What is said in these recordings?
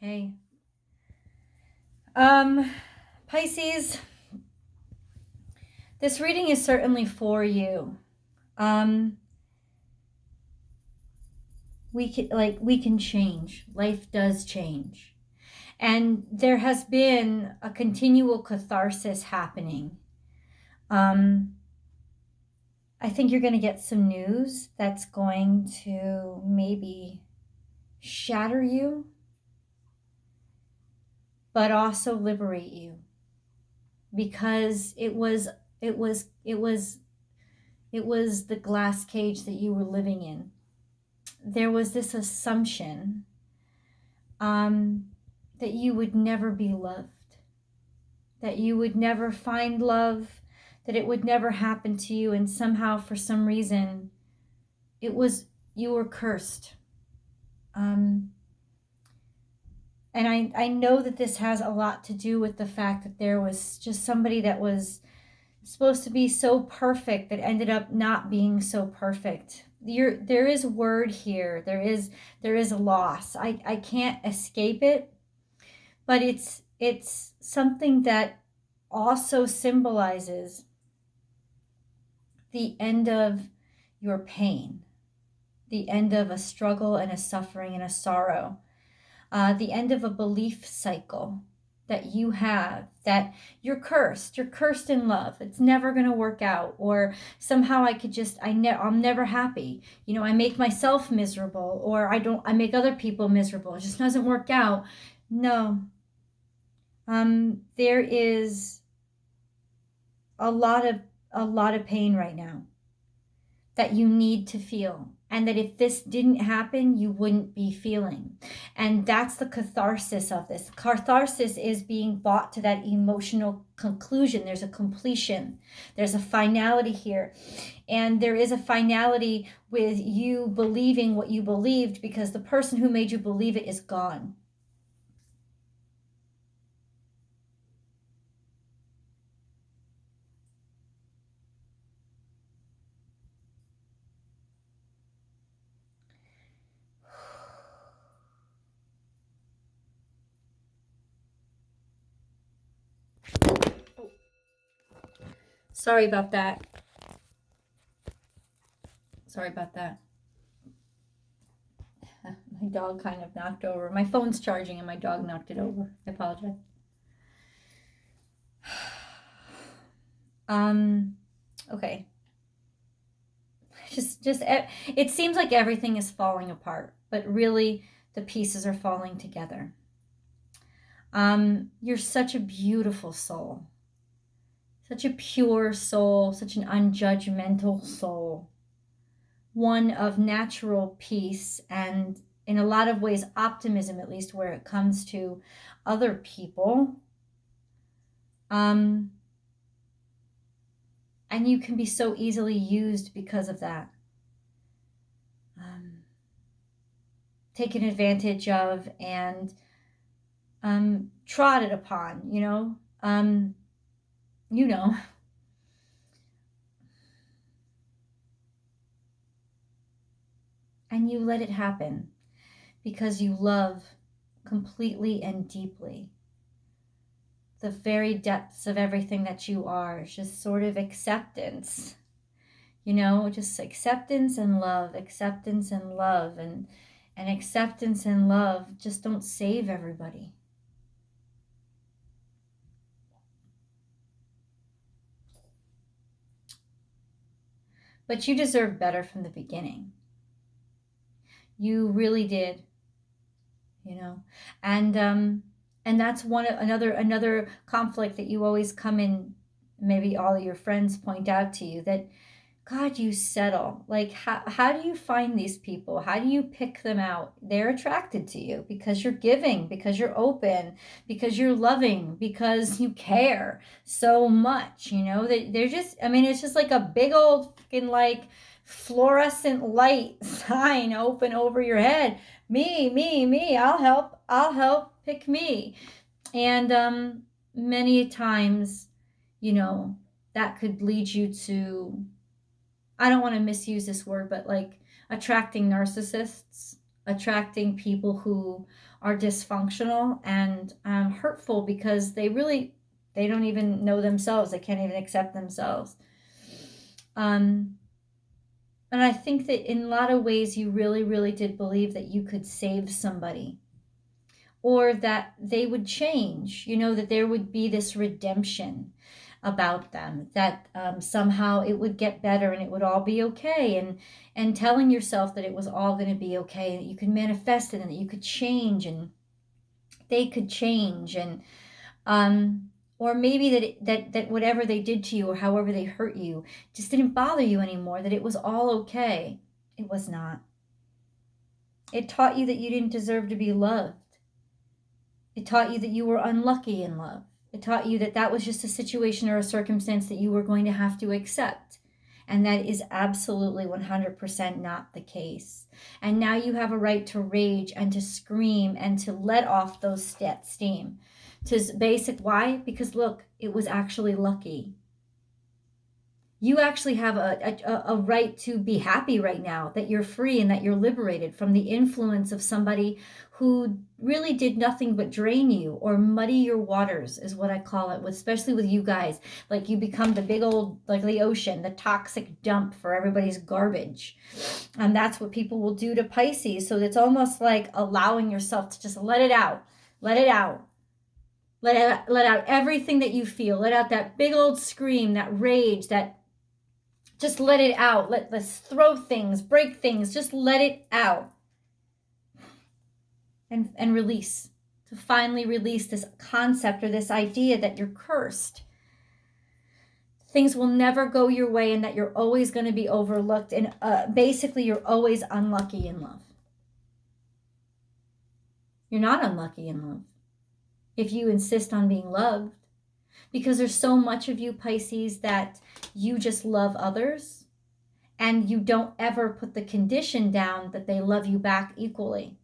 Okay. Pisces, this reading is certainly for you. We can change. Life does change. And there has been a continual catharsis happening. I think you're going to get some news that's going to maybe shatter you, but also liberate you, because it was the glass cage that you were living in. There was this assumption that you would never be loved, that you would never find love, that it would never happen to you, and somehow, for some reason, you were cursed. And I know that this has a lot to do with the fact that there was just somebody that was supposed to be so perfect that ended up not being so perfect. There is word here. There is a loss. I can't escape it, but it's something that also symbolizes the end of your pain, the end of a struggle and a suffering and a sorrow, the end of a belief cycle that you have, that you're cursed in love, it's never going to work out, or somehow I'm never happy, I make myself miserable, or I make other people miserable, it just doesn't work out. No. There is a lot of pain right now that you need to feel, and that if this didn't happen, you wouldn't be feeling. And that's the catharsis of this. Catharsis is being brought to that emotional conclusion. There's a completion. There's a finality here. And there is a finality with you believing what you believed, because the person who made you believe it is gone. Sorry about that. My dog kind of knocked over. My phone's charging and my dog knocked it over. I apologize. Okay. Just it seems like everything is falling apart, but really the pieces are falling together. You're such a beautiful soul. Such a pure soul, such an unjudgmental soul. One of natural peace and, in a lot of ways, optimism, at least where it comes to other people. And you can be so easily used because of that. Taken advantage of and trodden upon, And you let it happen because you love completely and deeply. The very depths of everything that you are, just sort of acceptance, just acceptance and love, and acceptance and love just don't save everybody. But you deserve better from the beginning. You really did, and that's another conflict that you always come in. Maybe all of your friends point out to you that, God, you settle. Like, how do you find these people? How do you pick them out? They're attracted to you because you're giving, because you're open, because you're loving, because you care so much, they're just, it's just like a big old fucking like fluorescent light sign open over your head. Me, I'll help, pick me. And many times, that could lead you to, I don't want to misuse this word, but like attracting narcissists. attracting people who are dysfunctional and hurtful because they don't even know themselves. They can't even accept themselves. And I think that in a lot of ways you really, really did believe that you could save somebody, or that they would change, that there would be this redemption about them, that somehow it would get better and it would all be okay, and telling yourself that it was all going to be okay, that you could manifest it and that you could change and they could change, and or maybe that whatever they did to you or however they hurt you just didn't bother you anymore, that it was all okay. It was not. It taught you that you didn't deserve to be loved. It taught you that you were unlucky in love. It taught you that that was just a situation or a circumstance that you were going to have to accept. And that is absolutely 100% not the case. And now you have a right to rage and to scream and to let off those steam. Why? Because look, it was actually lucky. You actually have a right to be happy right now, that you're free and that you're liberated from the influence of somebody who really did nothing but drain you or muddy your waters, is what I call it, especially with you guys. Like, you become the big old, like the ocean, the toxic dump for everybody's garbage. And that's what people will do to Pisces. So it's almost like allowing yourself to just let it out. Let it out. Let out everything that you feel. Let out that big old scream, that rage, just let it out. Let's throw things, break things. Just let it out. And release. To finally release this concept or this idea that you're cursed. Things will never go your way and that you're always going to be overlooked. And basically, you're always unlucky in love. You're not unlucky in love if you insist on being loved. Because there's so much of you, Pisces, that you just love others and you don't ever put the condition down that they love you back equally.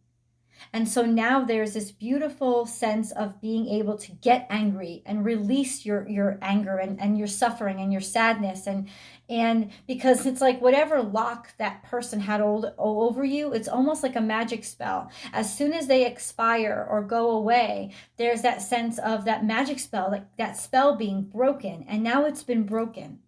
And so now there's this beautiful sense of being able to get angry and release your anger and your suffering and your sadness. And because it's like whatever lock that person had over you, it's almost like a magic spell. As soon as they expire or go away, there's that sense of that magic spell, like that spell being broken. And now it's been broken.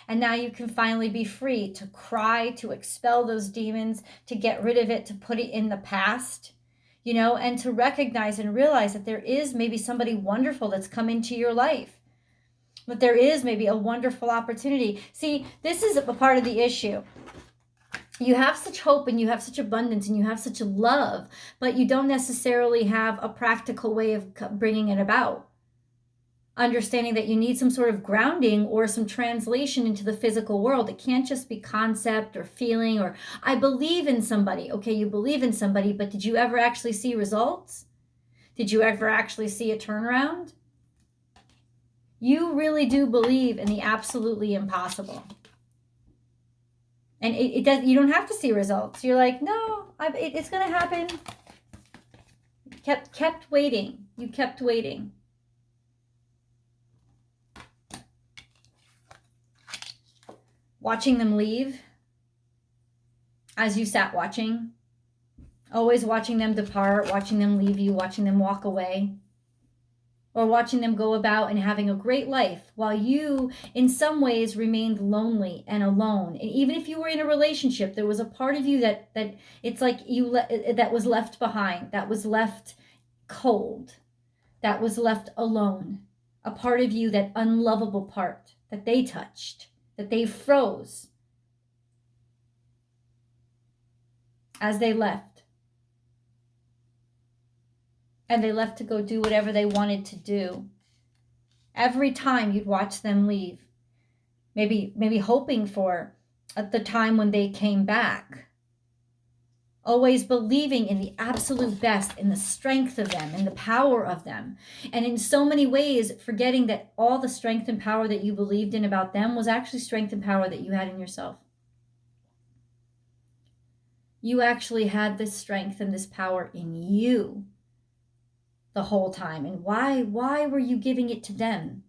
And now you can finally be free to cry, to expel those demons, to get rid of it, to put it in the past. And to recognize and realize that there is maybe somebody wonderful that's come into your life. But there is maybe a wonderful opportunity. See, this is a part of the issue. You have such hope and you have such abundance and you have such love, but you don't necessarily have a practical way of bringing it about. Understanding that you need some sort of grounding or some translation into the physical world. It can't just be concept or feeling or I believe in somebody. Okay, you believe in somebody, but did you ever actually see results? Did you ever actually see a turnaround? You really do believe in the absolutely impossible. And it does. You don't have to see results. You're like, no, it's going to happen. Kept waiting. You kept waiting. Watching them leave as you sat watching, always watching them depart, watching them leave you, watching them walk away, or watching them go about and having a great life while you, in some ways, remained lonely and alone. And even if you were in a relationship, there was a part of you that it's like that was left behind, that was left cold, that was left alone. A part of you, that unlovable part that they touched, that they froze as they left. And they left to go do whatever they wanted to do. Every time you'd watch them leave, maybe hoping for at the time when they came back. Always believing in the absolute best, in the strength of them, in the power of them. And in so many ways, forgetting that all the strength and power that you believed in about them was actually strength and power that you had in yourself. You actually had this strength and this power in you the whole time. And why were you giving it to them?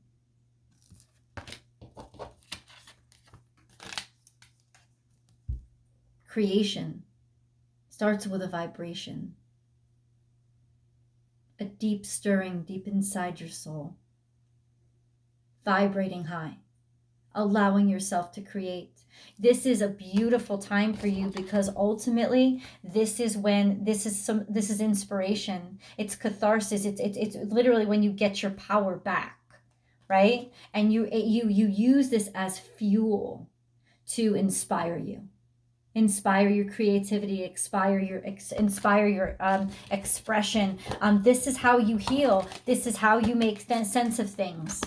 Creation. starts with a vibration, a deep stirring deep inside your soul, vibrating high, allowing yourself to create. This is a beautiful time for you because ultimately this is inspiration. It's catharsis. It's literally when you get your power back, right? And you use this as fuel to inspire you. Inspire your creativity, inspire your expression. This is how you heal. This is how you make sense of things.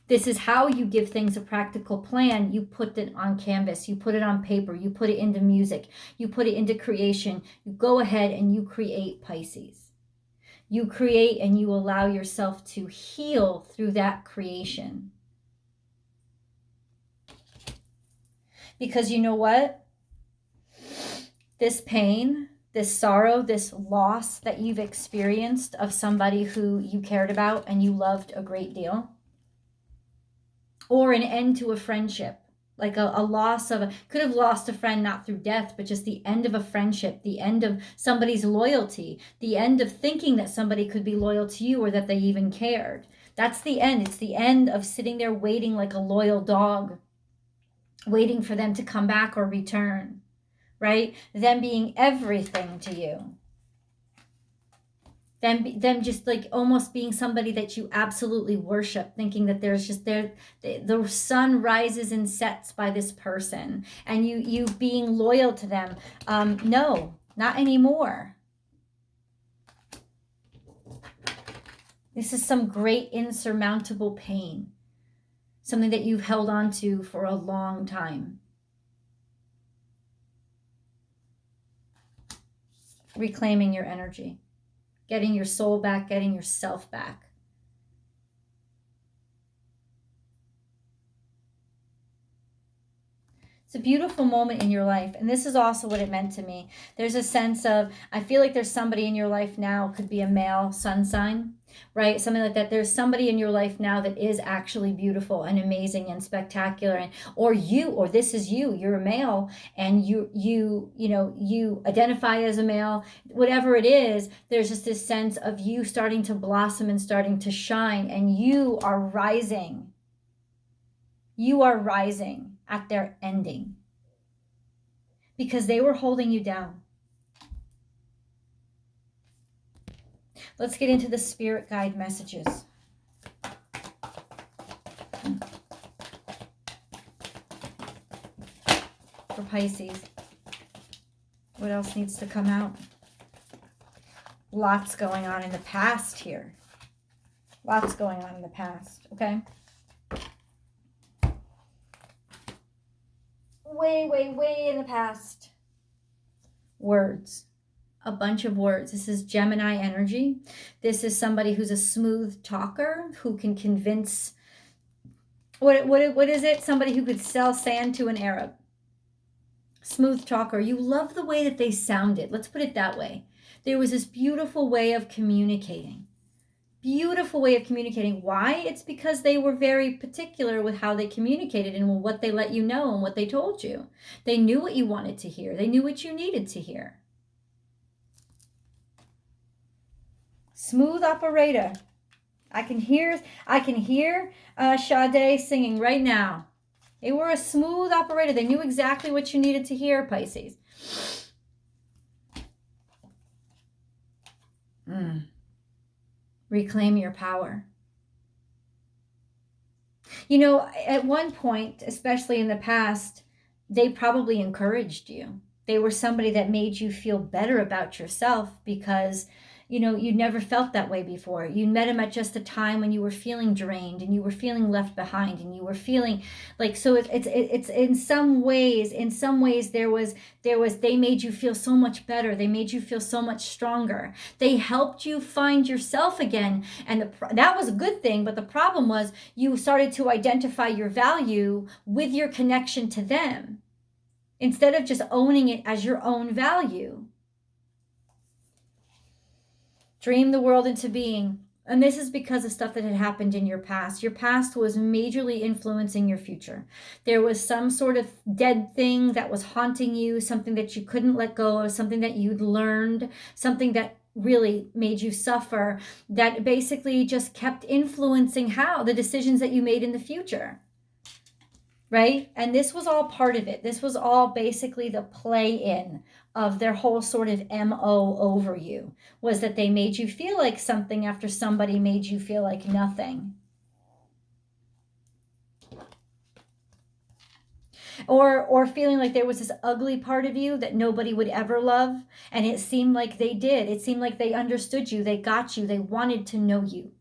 This is how you give things a practical plan. You put it on canvas, you put it on paper, you put it into music, you put it into creation. You go ahead and you create, Pisces. You create and you allow yourself to heal through that creation. Because you know what? This pain, this sorrow, this loss that you've experienced of somebody who you cared about and you loved a great deal, or an end to a friendship, like a loss of could have lost a friend not through death, but just the end of a friendship, the end of somebody's loyalty, the end of thinking that somebody could be loyal to you or that they even cared. That's the end. It's the end of sitting there waiting like a loyal dog, waiting for them to come back or return, right? Them being everything to you. Them just like almost being somebody that you absolutely worship, thinking that there's just the sun rises and sets by this person, and you being loyal to them. No, not anymore. This is some great insurmountable pain, something that you've held on to for a long time. Reclaiming your energy. Getting your soul back, getting yourself back. It's a beautiful moment in your life. And this is also what it meant to me. There's a sense of, I feel like there's somebody in your life now, could be a male sun sign, right? Something like that. There's somebody in your life now that is actually beautiful and amazing and spectacular. And or this is you. You're a male and you identify as a male. Whatever it is, there's just this sense of you starting to blossom and starting to shine, and you are rising. You are rising at their ending because they were holding you down. Let's get into the spirit guide messages. For Pisces. What else needs to come out? Lots going on in the past here. Lots going on in the past, okay? Way in the past. Words. A bunch of words. This is Gemini energy. This is somebody who's a smooth talker who can convince. What is it? Somebody who could sell sand to an Arab. Smooth talker. You love the way that they sounded. Let's put it that way. There was this beautiful way of communicating. Beautiful way of communicating. Why? It's because they were very particular with how they communicated and what they let you know and what they told you. They knew what you wanted to hear. They knew what you needed to hear. Smooth operator. I can hear Sade singing right now. They were a smooth operator. They knew exactly what you needed to hear, Pisces. Reclaim your power. You know, at one point, especially in the past, they probably encouraged you. They were somebody that made you feel better about yourself because, you know, you never felt that way before. You met him at just a time when you were feeling drained and you were feeling left behind and you were feeling like, so it's in some ways they made you feel so much better. They made you feel so much stronger. They helped you find yourself again. And that was a good thing. But the problem was you started to identify your value with your connection to them instead of just owning it as your own value. Dream the world into being. And this is because of stuff that had happened in your past. Your past was majorly influencing your future. There was some sort of dead thing that was haunting you, something that you couldn't let go of, something that you'd learned, something that really made you suffer, that basically just kept influencing how the decisions that you made in the future. Right? And this was all part of it. This was all basically the play in of their whole sort of MO over you, was that they made you feel like something after somebody made you feel like nothing. Or feeling like there was this ugly part of you that nobody would ever love. And it seemed like they did. It seemed like they understood you. They got you. They wanted to know you.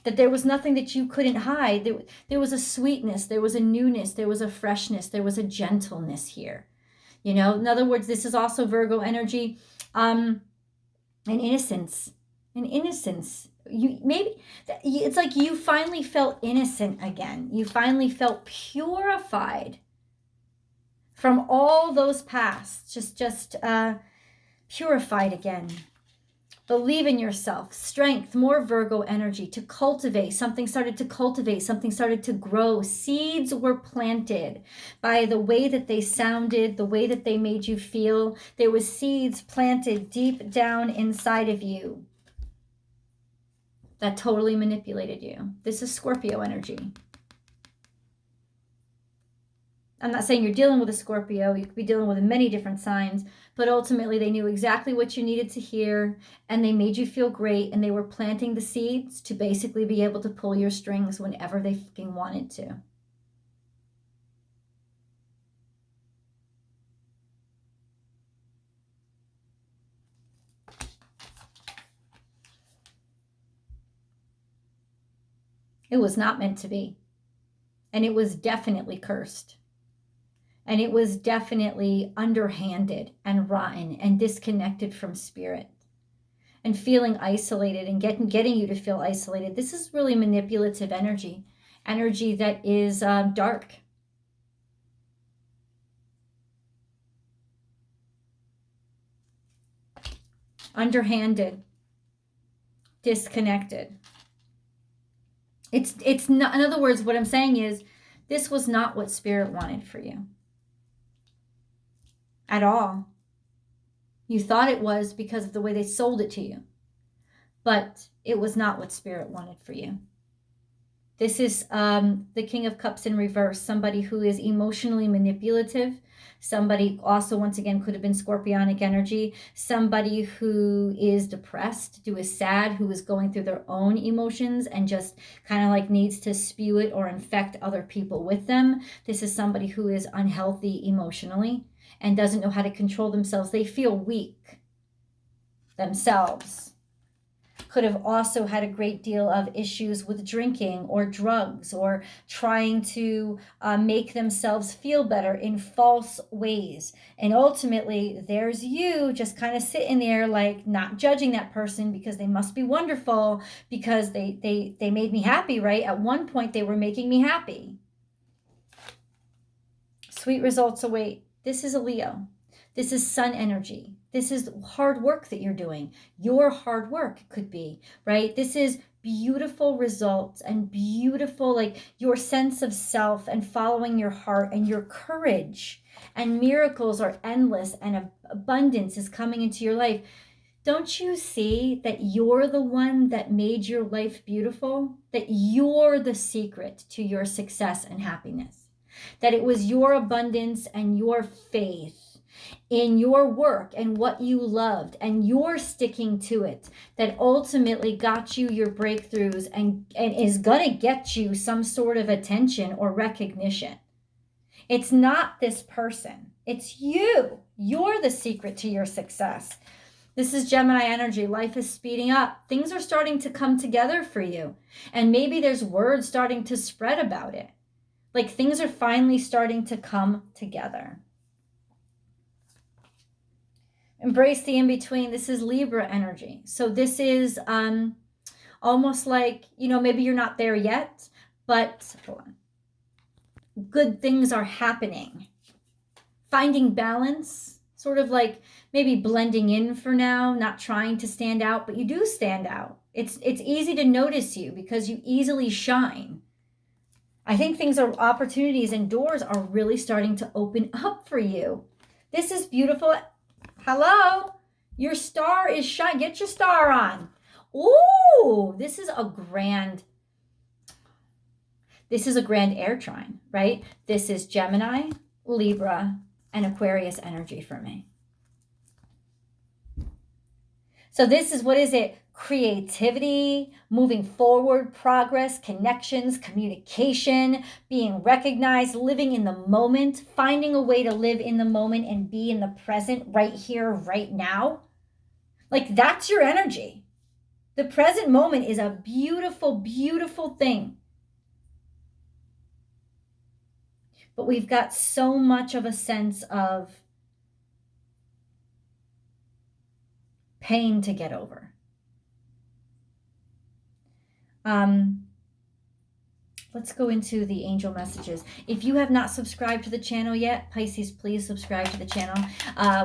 That there was nothing that you couldn't hide. There was a sweetness, there was a newness, there was a freshness, there was a gentleness here. You know, in other words, this is also Virgo energy, an innocence, it's like you finally felt innocent again. You finally felt purified from all those pasts, just purified again. Believe in yourself, strength, more Virgo energy to cultivate. Something started to cultivate, something started to grow. Seeds were planted by the way that they sounded, the way that they made you feel. There was seeds planted deep down inside of you that totally manipulated you. This is Scorpio energy. I'm not saying you're dealing with a Scorpio. You could be dealing with many different signs, but ultimately they knew exactly what you needed to hear, and they made you feel great, and they were planting the seeds to basically be able to pull your strings whenever they fucking wanted to. It was not meant to be. And it was definitely cursed. And it was definitely underhanded and rotten and disconnected from spirit. And feeling isolated and getting you to feel isolated. This is really manipulative energy. Energy that is dark. Underhanded. Disconnected. It's not, in other words, what I'm saying is, this was not what spirit wanted for you. At all. You thought it was because of the way they sold it to you. But it was not what spirit wanted for you. This is the King of Cups in reverse. Somebody who is emotionally manipulative. Somebody also, once again, could have been Scorpionic energy. Somebody who is depressed, who is sad, who is going through their own emotions and just kind of like needs to spew it or infect other people with them. This is somebody who is unhealthy emotionally and doesn't know how to control themselves. They feel weak themselves. Could have also had a great deal of issues with drinking or drugs or trying to make themselves feel better in false ways. And ultimately, there's you just kind of sitting there like not judging that person because they must be wonderful because they made me happy, right? At one point, they were making me happy. Sweet results await. This is a Leo. This is sun energy. This is hard work that you're doing. Your hard work could be, right? This is beautiful results and beautiful, like your sense of self and following your heart and your courage. And miracles are endless and abundance is coming into your life. Don't you see that you're the one that made your life beautiful? That you're the secret to your success and happiness. That it was your abundance and your faith in your work and what you loved and you're sticking to it that ultimately got you your breakthroughs and is going to get you some sort of attention or recognition. It's not this person. It's you. You're the secret to your success. This is Gemini energy. Life is speeding up. Things are starting to come together for you. And maybe there's word starting to spread about it. Like things are finally starting to come together. Embrace the in-between. This is Libra energy. So this is almost like, maybe you're not there yet, but hold on. Good things are happening. Finding balance, sort of like maybe blending in for now, not trying to stand out, but you do stand out. It's easy to notice you because you easily shine. I think things are, opportunities and doors are really starting to open up for you. This is beautiful. Hello? Your star is shine. Get your star on. Ooh, this is a grand air trine, right? This is Gemini, Libra, and Aquarius energy for me. So this is, what is it? Creativity, moving forward, progress, connections, communication, being recognized, living in the moment, finding a way to live in the moment and be in the present right here, right now. Like, that's your energy. The present moment is a beautiful, beautiful thing. But we've got so much of a sense of pain to get over. Let's go into the angel messages. If you have not subscribed to the channel yet, Pisces, please subscribe to the channel.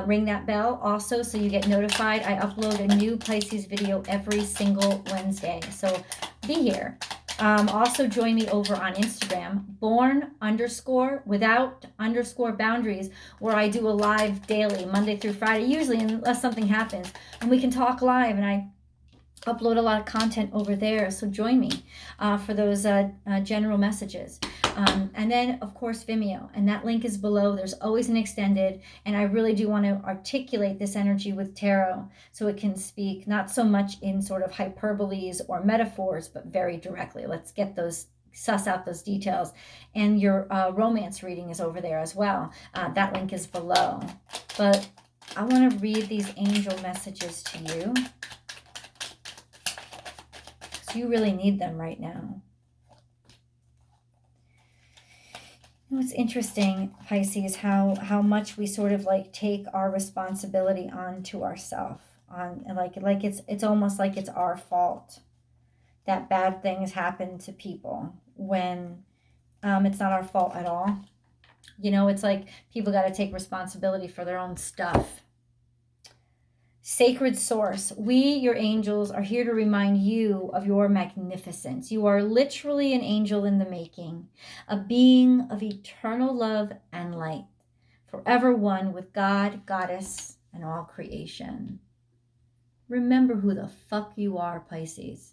Ring that bell also so you get notified. I upload a new Pisces video every single Wednesday. So be here. Also join me over on Instagram, born_without_boundaries, where I do a live daily, Monday through Friday, usually unless something happens. And we can talk live, and I upload a lot of content over there, so join me for those general messages. And then, of course, Vimeo, and that link is below. There's always an extended, and I really do want to articulate this energy with tarot so it can speak not so much in sort of hyperboles or metaphors, but very directly. Let's get those, suss out those details. And your romance reading is over there as well. That link is below. But I want to read these angel messages to you. You really need them right now. You know, it's interesting, Pisces, how much we sort of like take our responsibility onto ourselves, like it's almost like it's our fault that bad things happen to people when it's not our fault at all. You know, it's like people got to take responsibility for their own stuff. Sacred source, we, your angels, are here to remind you of your magnificence. You are literally an angel in the making, a being of eternal love and light, forever one with God, Goddess, and all creation. Remember who the fuck you are, Pisces.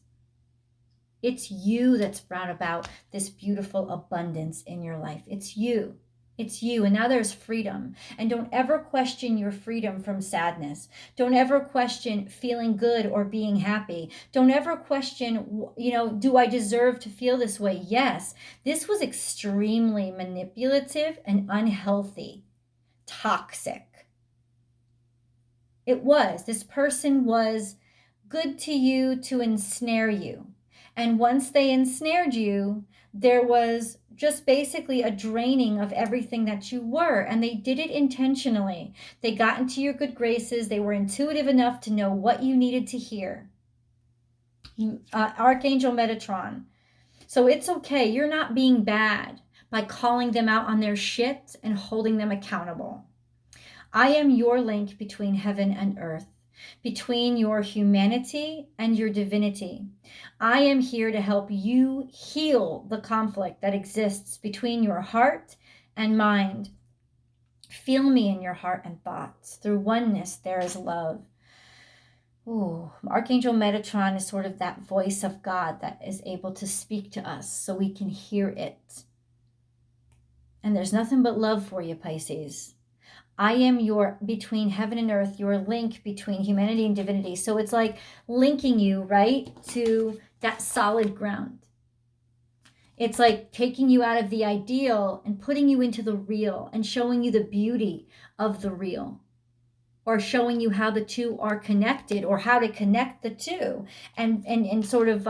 It's you that's brought about this beautiful abundance in your life. It's you. It's you. And now there's freedom. And don't ever question your freedom from sadness. Don't ever question feeling good or being happy. Don't ever question, you know, do I deserve to feel this way? Yes. This was extremely manipulative and unhealthy, toxic. It was. This person was good to you to ensnare you. And once they ensnared you, there was just basically a draining of everything that you were. And they did it intentionally. They got into your good graces. They were intuitive enough to know what you needed to hear. Archangel Metatron. So it's okay. You're not being bad by calling them out on their shit and holding them accountable. I am your link between heaven and earth, between your humanity and your divinity. I am here to help you heal the conflict that exists between your heart and mind. Feel me in your heart and thoughts. Through oneness, there is love. Ooh, Archangel Metatron is sort of that voice of God that is able to speak to us so we can hear it. And there's nothing but love for you, Pisces. I am your, between heaven and earth, your link between humanity and divinity. So it's like linking you, right, to that solid ground. It's like taking you out of the ideal and putting you into the real and showing you the beauty of the real, or showing you how the two are connected or how to connect the two and sort of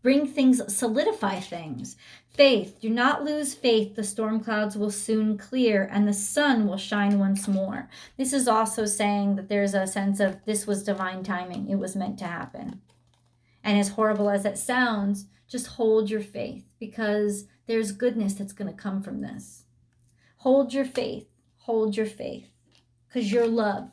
bring things, solidify things. Faith, do not lose faith. The storm clouds will soon clear and the sun will shine once more. This is also saying that there's a sense of this was divine timing. It was meant to happen. And as horrible as it sounds, just hold your faith because there's goodness that's going to come from this. Hold your faith. Hold your faith. because you're loved.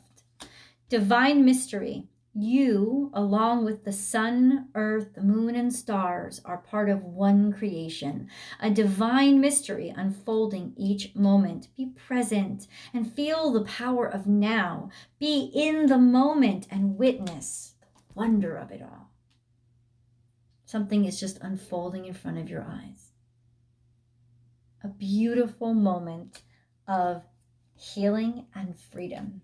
Divine mystery. You, along with the sun, earth, the moon, and stars, are part of one creation, a divine mystery unfolding each moment. Be present and feel the power of now. Be in the moment and witness the wonder of it all. Something is just unfolding in front of your eyes. A beautiful moment of healing and freedom.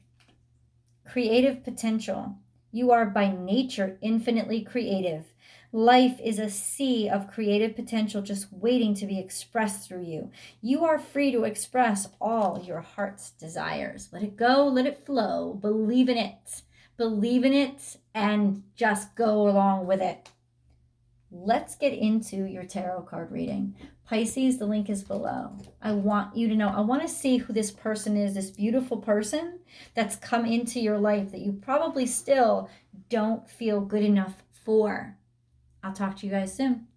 Creative potential. You are by nature infinitely creative. Life is a sea of creative potential just waiting to be expressed through you. You are free to express all your heart's desires. Let it go, let it flow. Believe in it. Believe in it and just go along with it. Let's get into your tarot card reading. Pisces, the link is below. I want you to know, I want to see who this person is, this beautiful person that's come into your life that you probably still don't feel good enough for. I'll talk to you guys soon.